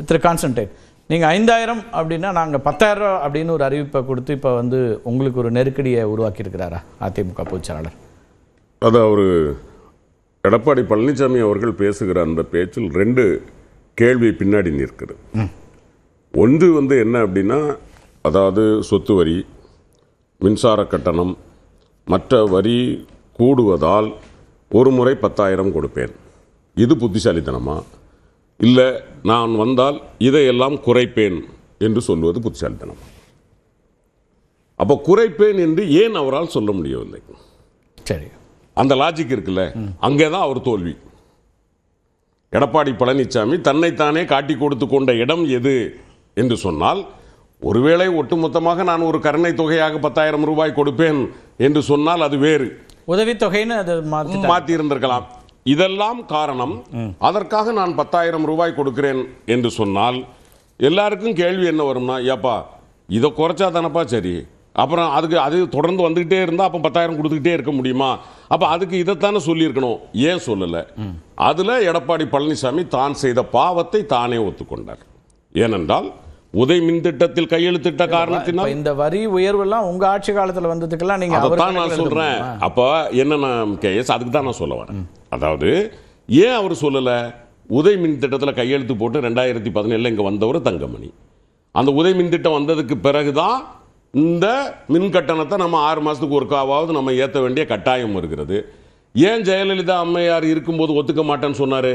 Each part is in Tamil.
திரு கான்ஸ்டன்டைன், நீங்கள் 5000 அப்படின்னா நாங்கள் 10,000 ரூபா அப்படின்னு ஒரு அறிவிப்பை கொடுத்து இப்போ வந்து உங்களுக்கு ஒரு நெருக்கடியை உருவாக்கியிருக்கிறாரா அதிமுக பொதுச்செயலாளர்? அது அவர் எடப்பாடி பழனிசாமி அவர்கள் பேசுகிற அந்த பேச்சில் 2 கேள்வி பின்னாடி நிற்கிறது. ஒன்று வந்து என்ன அப்படின்னா, அதாவது சொத்து வரி, மின்சார கட்டணம், மற்ற வரி கூடுவதால் ஒரு முறை 10,000 கொடுப்பேன், இது புத்திசாலித்தனமா? இல்லை நான் வந்தால் இதையெல்லாம் குறைப்பேன் என்று சொல்வது புத்திசாலித்தனமா? அப்போ குறைப்பேன் என்று ஏன் அவரால் சொல்ல முடியவில்லை? சரி, அந்த லாஜிக் இருக்குல்ல, அங்கே தான் அவர் தோல்வி. எடப்பாடி பழனிசாமி தன்னைத்தானே காட்டி கொடுத்து கொண்ட இடம் எது என்று சொன்னால், ஒருவேளை ஒட்டுமொத்தமாக நான் ஒரு கருணை தொகையாக 10,000 ரூபாய் கொடுப்பேன் என்று சொன்னால் அது வேறு, உதவித்தொகைன்னு அதை மாற்றி இருந்திருக்கலாம். இதெல்லாம் காரணம். அதற்காக நான் 10,000 ரூபாய் கொடுக்கிறேன் என்று சொன்னால் எல்லாருக்கும் கேள்வி என்ன வரும்னா, ஏப்பா இதை குறைச்சா தானப்பா சரி, அப்புறம் அது தொடர்ந்து வந்துகிட்டே இருந்தால் அப்போ 10,000 கொடுத்துக்கிட்டே இருக்க முடியுமா? அப்போ அதுக்கு இதைத்தானே சொல்லியிருக்கணும், ஏன் சொல்லலை? அதில் எடப்பாடி பழனிசாமி தான் செய்த பாவத்தை தானே ஒத்துக்கொண்டார். ஏனென்றால் உதய் மின் திட்டத்தில் கையெழுத்திட்ட காரணத்தினால் இந்த வரி உயர்வெல்லாம் உங்க ஆட்சி காலத்தில் வந்ததுக்கெல்லாம் நீங்க அதைத்தான் நான் சொல்றேன். அப்போ என்ன கேஸ், அதுக்கு தான் நான் சொல்ல வரேன். அதாவது ஏன் அவர் சொல்லலை? உதய் மின் திட்டத்தில் கையெழுத்து போட்டு 2017 இங்கே வந்தவர் தங்கமணி. அந்த உதய் மின் திட்டம் வந்ததுக்கு பிறகுதான் இந்த மின் கட்டணத்தை நம்ம 6 மாதத்துக்கு ஒருக்காவது நம்ம ஏற்ற வேண்டிய கட்டாயம் வருகிறது. ஏன் ஜெயலலிதா அம்மையார் இருக்கும்போது ஒத்துக்க மாட்டேன்னு சொன்னார்?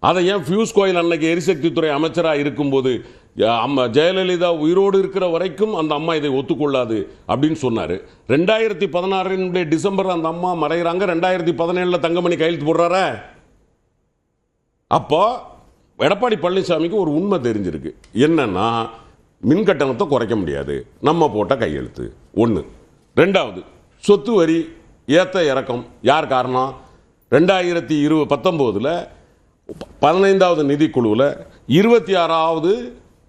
அதை ஏன் பியூஷ் கோயல் அன்னைக்கு எரிசக்தித்துறை அமைச்சராக இருக்கும்போது ஜெயலலிதா உயிரோடு இருக்கிற வரைக்கும் அந்த அம்மா இதை ஒத்துக்கொள்ளாது அப்படின்னு சொன்னார். 2016 டிசம்பர் அந்த அம்மா மறைகிறாங்க, 2017 தங்கமணி கையெழுத்து போடுறார. அப்போ எடப்பாடி பழனிசாமிக்கு ஒரு உண்மை தெரிஞ்சிருக்கு, என்னன்னா மின் கட்டணத்தை குறைக்க முடியாது நம்ம போட்ட கையெழுத்து. 1. 2வது, சொத்து வரி ஏற்ற இறக்கம் யார் காரணம்? 2019 15வது நிதிக்குழுவில் 26வது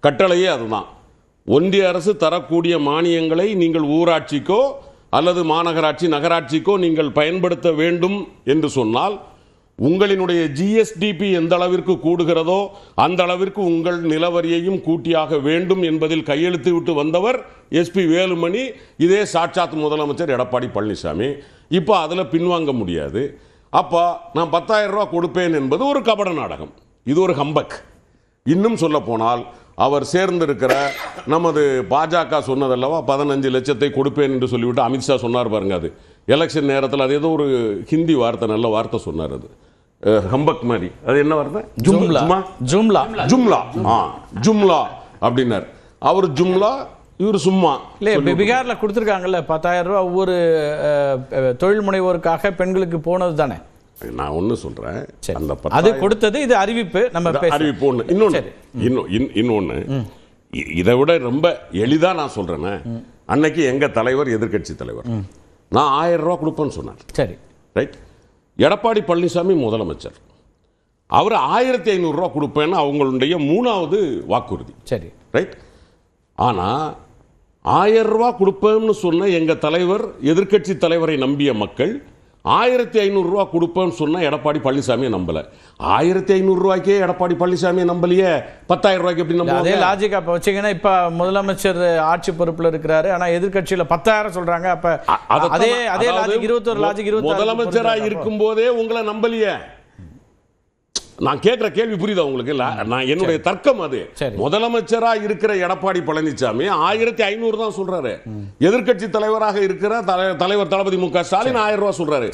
கட்டளையே அதுதான். ஒன்றிய அரசு தரக்கூடிய மானியங்களை நீங்கள் ஊராட்சிக்கோ அல்லது மாநகராட்சி நகராட்சிக்கோ நீங்கள் பயன்படுத்த வேண்டும் என்று சொன்னால் உங்களினுடைய ஜிஎஸ்டிபி எந்த அளவிற்கு கூடுகிறதோ அந்த அளவிற்கு உங்கள் நிலவரியையும் கூட்டியாக வேண்டும் என்பதில் கையெழுத்து விட்டு வந்தவர் எஸ்பி வேலுமணி, இதே சாட்சாத் முதலமைச்சர் எடப்பாடி பழனிசாமி. இப்போ அதில் பின்வாங்க முடியாது. அப்போ நான் 10,000 ரூபா கொடுப்பேன் என்பது ஒரு கபட நாடகம், இது ஒரு ஹம்பக். இன்னும் சொல்ல போனால் அவர் சேர்ந்திருக்கிற நமது பாஜக சொன்னதல்லவா 15 லட்சத்தை கொடுப்பேன் என்று சொல்லிவிட்டு அமித்ஷா சொன்னார் பாருங்க. அது எலெக்ஷன் நேரத்தில் அது ஏதோ ஒரு ஹிந்தி வார்த்தை, நல்ல வார்த்தை சொன்னார், அது ஹம்பக் மாதிரி. அது என்ன வார்த்தை? ஜும்லா ஜும்லா ஜும்லா ஜும்லா அப்படின்னார் அவர். ஜும்லா, இவர் சும்மா. இல்லை, பீகார்ல கொடுத்துருக்காங்கல்ல 10,000 ரூபா ஒவ்வொரு தொழில் முனைவோருக்காக பெண்களுக்கு போனது தானே. நான் ஒன்று சொல்றேன், அந்த அது கொடுத்தது, இது அறிவிப்பு, நம்ம அறிவிப்பு ஒன்று. இன்னொன்று இதை விட ரொம்ப எளிதா நான் சொல்றேன். அன்னைக்கு எங்க தலைவர், எதிர்கட்சி தலைவர், நான் 1000 ரூபா கொடுப்பேன்னு சொன்னார். சரி, ரைட். எடப்பாடி பழனிசாமி முதலமைச்சர், அவர் 1500 ரூபா கொடுப்பேன்னு அவங்களுடைய 3வது வாக்குறுதி. சரி, ரைட். ஆனா 1000 ரூபா கொடுப்பேன்னு சொன்ன எங்க தலைவர், எதிர்கட்சி தலைவரை நம்பிய மக்கள் 1500 ரூபா கொடுப்பேன்னு சொன்ன எடப்பாடி பழனிசாமியை நம்பல. 1500 ரூபாய்க்கே எடப்பாடி பழனிசாமியை நம்பலையே, 10,000 ரூபாய்க்கு எப்படி நம்ப? அதே லாஜிக் அப்ப வச்சீங்கன்னா, இப்ப முதலமைச்சர் ஆட்சி பொறுப்புல இருக்கிறாரு, ஆனா எதிர்கட்சியில 10,000 சொல்றாங்க. அப்ப அதே லாஜிக் 21 லாஜிக் 20 முதலமைச்சரா இருக்கும் போதே உங்களை நம்பலையே. நான் கேட்கிற கேள்வி புரியுதா உங்களுக்கு? இல்ல, நான் என்னுடைய தர்க்கம் அது. முதலமைச்சரா இருக்கிற எடப்பாடி பழனிசாமி 1500 தான் சொல்றாரு. எதிர்கட்சி தலைவராக இருக்கிற தலைவர் தளபதி மு க ஸ்டாலின் 1000 ரூபாய் சொல்றாரு.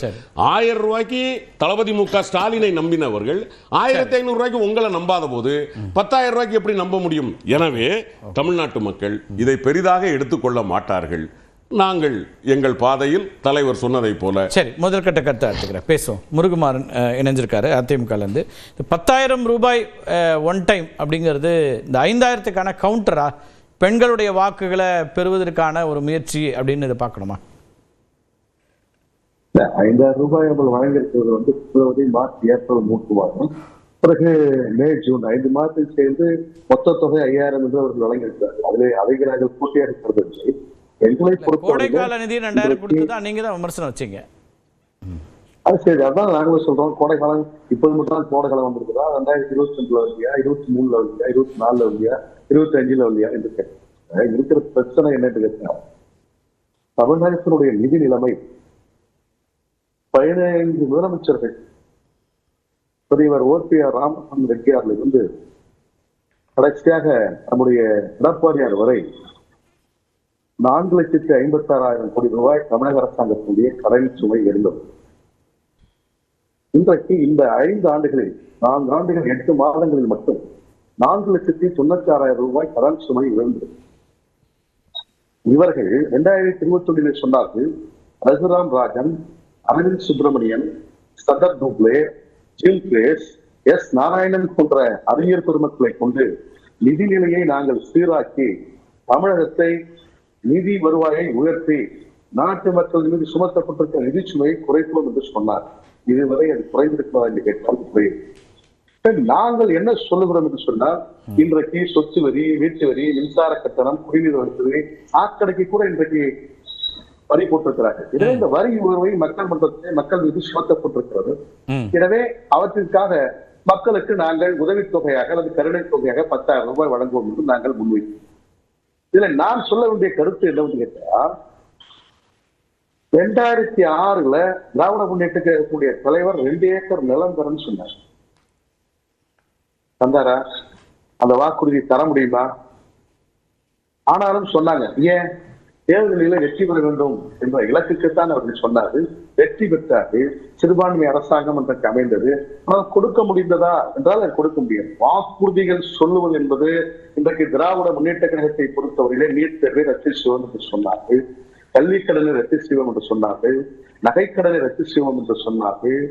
1000 ரூபாய்க்கு தளபதி மு க ஸ்டாலினை நம்பினவர்கள் 1500 ரூபாய்க்கு உங்களை நம்பாத போது 10,000 ரூபாய்க்கு எப்படி நம்ப முடியும்? எனவே தமிழ்நாட்டு மக்கள் இதை பெரிதாக எடுத்துக்கொள்ள மாட்டார்கள். நாங்கள் எங்கள் பாதையில் தலைவர் சொன்னதை போல. சரி, முதற்கட்ட கருத்தை எடுத்துக்கிறேன், பேசுவோம். முருகுமாறன் இணைஞ்சிருக்காரு அதிமுகலேருந்து. 10,000 ரூபாய் ஒன் டைம் அப்படிங்கிறது இந்த 5000க்கான கவுண்டரா, பெண்களுடைய வாக்குகளை பெறுவதற்கான ஒரு முயற்சி அப்படின்னு இதை பார்க்கணுமா? 5,000 ரூபாய் நம்ம வழங்கியிருக்கிறது வந்து பிப்ரவரி, மார்ச், ஏப்ரல் 3 மாதம், பிறகு மே, ஜூன் 5 மாதத்தில் சேர்ந்து மொத்த தொகை 5,000 என்று அவர்கள் வழங்கியிருக்கிறார்கள். அதிலே அதை நாங்கள் பூர்த்தியாக இருக்கிறது. கோடைக்கால நிதி 2000 கொடுத்துதான் நீங்க தான் விமர்சனம் வச்சீங்க. அது சரி, அதான் நாங்களும் சொல்றோம். கோடை காலம் இப்போது மட்டும் தான் கோடை காலம் வந்திருக்குதா? 2022 வரலையா, 23 வரலையா, 24 வரலையா, 25 வரலையா என்று கேட்டேன். இருக்கிற பிரச்சனை என்னன்னு கேட்டா, தமிழகத்தினுடைய நிதி நிலைமை 15 முதலமைச்சர்கள் பெரியவர் ஓபிஆர் ராமசாமி ரெட்டியார்ல இருந்து கடைசியாக நம்முடைய எடப்பாடியார் வரை 4,56,000 கோடி ரூபாய் தமிழக அரசாங்கத்தினுடைய கடன் சுமை இருந்தது. இன்றைக்கு இந்த 5 ஆண்டுகளில் 4 ஆண்டுகள் 8 மாதங்களில் மட்டும் 4,96,000 ரூபாய் கடன் சுமை இருந்தது. இவர்கள் 2021 சொன்னார்கள், ரகுராம் ராஜன், அரவிந்த் சுப்பிரமணியன், சதர் டூப்ளே, ஜிம் கிரேஸ், எஸ் நாராயணன் போன்ற அறிஞர் பெருமக்களை கொண்டு நிதிநிலையை நாங்கள் சீராக்கி தமிழகத்தை நிதி வருவாயை உயர்த்தி நாட்டு மக்கள் மீது சுமத்தப்பட்டிருக்க நிதி சுமையை குறைப்போம் என்று சொன்னார். இதுவரை அது குறைந்திருக்கிறதா என்று கேட்டால் குறையும். நாங்கள் என்ன சொல்லுகிறோம் என்று சொன்னால், இன்றைக்கு சொத்து வரி, வீட்டு வரி, மின்சார கட்டணம், குடிநீர் வரி, சாக்கடைக்கு கூட இன்றைக்கு வரி போட்டிருக்கிறார்கள். எனவே இந்த வரி உயர்வை மக்கள் மன்றத்தில் மக்கள் மீது சுமத்தப்பட்டிருக்கிறது. எனவே அவற்றிற்காக மக்களுக்கு நாங்கள் உதவித்தொகையாக அல்லது கருணை தொகையாக 10,000 ரூபாய் வழங்குவோம் என்று நாங்கள் முன்வைக்கிறோம். இதுல நான் சொல்ல வேண்டிய கருத்து என்னன்னு கேட்டா, 2006 திராவிட முன்னேற்ற கழகத்துடைய தலைவர் 2 ஏக்கர் நிலம் தரன்னு சொன்னார். தந்தாரா? அந்த வாக்குறுதி தர முடியுமா? ஆனாலும் சொன்னாங்க, ஏன் தேர்தலில் வெற்றி பெற வேண்டும் என்ற இலக்குக்குத்தான் அவர்கள் சொன்னார்கள். வெற்றி பெற்றார்கள். சிறுபான்மை அரசாங்கம் என்றைக்கு அமைந்தது. ஆனால் கொடுக்க முடிந்ததா என்றால் அது கொடுக்க முடியாது. வாக்குறுதிகள் சொல்லுவது என்பது இன்றைக்கு திராவிட முன்னேற்ற கழகத்தை பொறுத்தவரையிலே நீட் தேர்வை ரத்து செய்வோம் என்று சொன்னார்கள், கல்விக்கடனை ரத்து செய்வோம் என்று சொன்னார்கள், நகைக்கடனை ரத்து செய்வோம் என்று சொன்னார்கள்,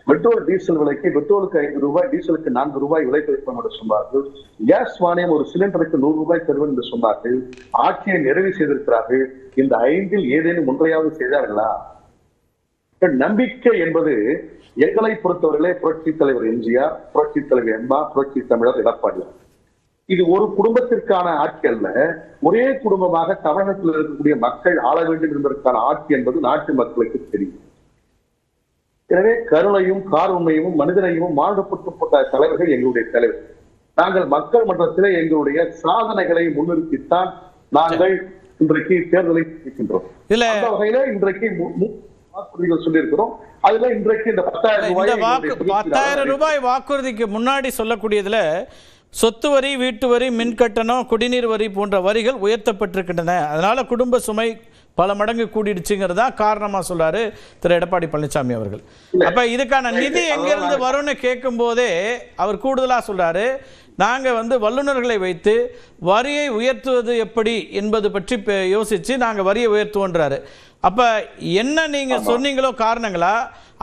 பெட்ரோல் டீசல் விலைக்கு பெட்ரோலுக்கு 5 ரூபாய், டீசலுக்கு 4 ரூபாய் விலை குறைப்போம் என்று சொன்னார்கள், கேஸ் மானியம் ஒரு சிலிண்டருக்கு 100 ரூபாய் தருவோம் என்று சொன்னார்கள். ஆட்சியை நிறைவு செய்திருக்கிறார்கள். இந்த 5இல் ஏதேனும் ஒன்றையாவது செய்தார்களா? நம்பிக்கை என்பது எங்களை பொறுத்தவரையிலே புரட்சி தலைவர் எம்ஜிஆர், புரட்சி தலைவர் அம்மா, புரட்சி தமிழர் எடப்பாடியார். இது ஒரு குடும்பத்திற்கான ஆட்சி அல்ல. ஒரே குடும்பமாக தமிழகத்தில் இருக்கக்கூடிய மக்கள் ஆள வேண்டும் என்பதற்கான ஆட்சி என்பது நாட்டு மக்களுக்கு தெரியும். எனவே கருணையும் காருண்மையும் மனிதனையும் மாறுபட்டுப்பட்ட தலைவர்கள் எங்களுடைய தலைவர். நாங்கள் மக்கள் மன்றத்திலே எங்களுடைய சாதனைகளை முன்னிறுத்தித்தான் நாங்கள் இன்றைக்கு தேர்தலை இருக்கின்றோம். அந்த வகையில இன்றைக்கு வாக்குறுதிகள் சொல்லியிருக்கிறோம். அதுல இன்றைக்கு இந்த 10,000 ரூபாய் வாக்குறுதிக்கு முன்னாடி சொல்லக்கூடியதுல சொத்து வரி, வீட்டு வரி, மின் கட்டணம், குடிநீர் வரி போன்ற வரிகள் உயர்த்தப்பட்டிருக்கின்றன. அதனால குடும்ப சுமை பல மடங்கு கூடிடுச்சுங்கிறதா காரணமா சொல்றாரு திரு எடப்பாடி பழனிசாமி அவர்கள். அப்ப இதுக்கான நிதி எங்கிருந்து வரும்னு கேட்கும் போதே அவர் கூடுதலா சொல்றாரு, நாங்க வல்லுநர்களை வைத்து வரியை உயர்த்துவது எப்படி என்பது பற்றி யோசிச்சு நாங்க வரியை உயர்த்துவோன்றாரு. அப்ப என்ன நீங்க சொன்னீங்களோ காரணங்களா,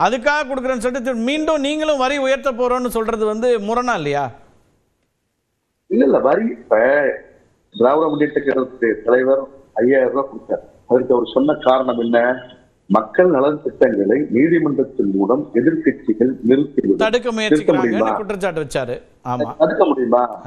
அதுக்காக கொடுக்குறேன்னு சொல்லிட்டு மீண்டும் நீங்களும் வரி உயர்த்த போறோம்னு சொல்றது முரணா இல்லையா? இல்ல வரி திராவிட முன்னேற்ற கழகத்துடைய தலைவர் 5,000 ரூபாய் கொடுத்தார். அதற்கு அவர் சொன்ன காரணம் என்ன? மக்கள் நலன் திட்டங்களை நீதிமன்றத்தின் மூலம் எதிர்கட்சிகள் நிறுத்தி தடுக்க முயற்சிக்கிறாங்க குற்றச்சாட்டு வச்சாரு. ஆமா, தடுக்க முடியுமா?